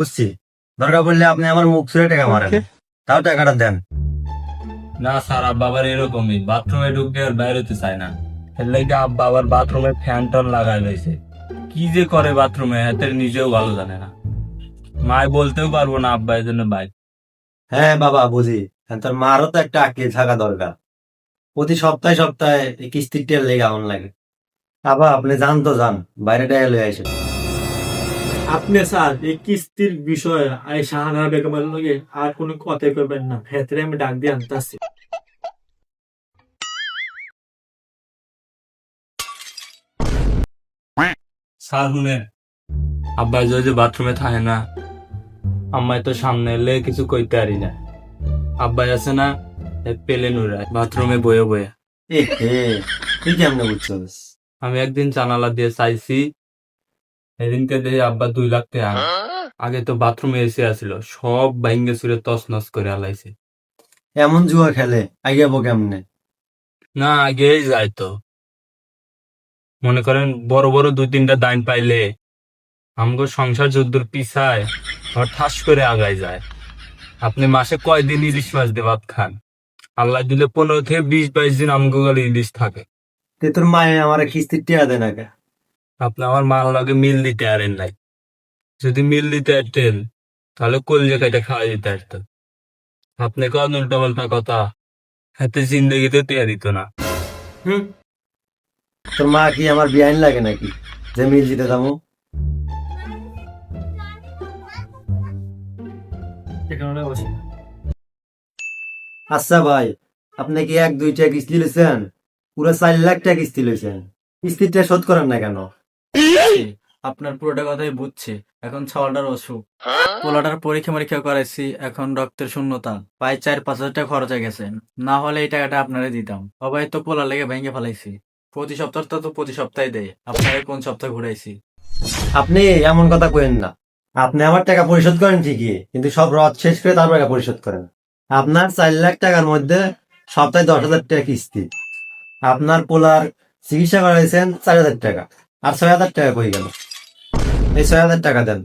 বুঝছি। দরকার পড়লে আপনি আমার মুখ ছুঁড়ে টাকা মারেন, তাও টাকাটা দেন। না স্যার, আব্বা আবার এরকমই বাথরুমে ঢুকতে আর বাইরেতে চায় না। এর লাগে আব্বা আবার বাথরুমে ফ্যান টন লাগাই রয়েছে। কি যে করে বাথরুমে হাতে নিজেও ভালো জানে না। মায় বলতেও পারবো না আব্বা এই জন্য বাইক। হ্যাঁ বাবা বুঝি, তোর মারও তো একটা আঁকিয়ে থাকা দরকার। প্রতি সপ্তাহে সপ্তাহে এই কিস্তির টেল লেগে এমন লাগে। আবার আপনি যান তো যান, বাইরে টাকা লয়ে আসেন। আপনি স্যার এই কিস্তির বিষয়ে এই শাহানা বেগমের লগে আর কোনো কথাই করবেন না, ভেতরে আমি ডাক দিয়ে আনতেছি। স্যার শুনেন, আব্বা যদি বাথরুমে থাকে না, আম্মাই তো সামনে এলে কিছু কইতে পারি না। আব্বাই আছে না, পেলে নুরায় বাথরুমে বয়ে বয়ে। এ হে, তুই কেমনে বুঝছস? আমি একদিন জানালা দিয়ে চাইছি, সেদিনকে দেখি আব্বা 2 লাখ টাকা। আগে তো বাথরুমে এসে আসছিল, সব ভাঙ্গে চুরে তছনছ করে আলাইছে। এমন জুয়া খেলে আইয়াবো কেমনে? না আগেই যায় তো। মনে করেন বড় বড় 2-3টা দাইন পাইলে আমগো সংসার যদ্দুর পিছায় আবার ঠাস করে আগায় যায়। আপনি মাসে কয়দিন ইলিশ মাছ দিয়ে ভাত খান? আল্লাহ দিলে 15 থেকে 20-22 দিন আমগো গেলে ইলিশ থাকে। তে তোর মায়ে আমার কিস্তির টেয়া দেয় না কে? আপনি আমার মার লগে মিল দিতে পারেন নাই। যদি মিল দিতে পারতেন তাহলে কলজে কাইটা খাওয়া দিতে পারতেন। আপনি কন উল্টা পাল্টা কথা, হাতে জিন্দগিতে টেয়া দিত না। হুম, তোর মা কি আমার বিয়াইন লাগে নাকি যে মিল দিতে যাবো? এখানে বসি। আচ্ছা ভাই, আপনি কি 1-2টা কিস্তি লইছেন? পুরো 4 লাখ টাকা কিস্তি লইছেন, কিস্তিটা শোধ করেন না কেন? আপনার পুরোটা কথাই বুঝছি। এখন ছাওয়ালটার অসুখ, পোলাটার পরীক্ষা মরীক্ষা করাইছি, এখন রক্তের শূন্যতা, প্রায় 4-5 হাজার টাকা খরচ হয়ে গেছে। না হলে এই টাকাটা আপনারে দিতাম। সবাই তো পোলা লেগে ভেঙে ফেলাইছি। প্রতি সপ্তাহ তো প্রতি সপ্তাহে দেয়, আপনারে কোন সপ্তাহে ঘুরাইছি। আপনি এমন কথা কইেন না। আপনি আমার টাকা পরিশোধ করেন ঠিকই, কিন্তু সব রদ শেষ করে তারপর টাকা পরিশোধ করেন। আপনার 4 লাখ টাকার মধ্যে সপ্তাহে 10,000 টাকা কিস্তি। আপনার পোলার চিকিৎসা করাইছেন 4,000 টাকা, আর 6,000 টাকা কই গেল? এই 6,000 টাকা দেন।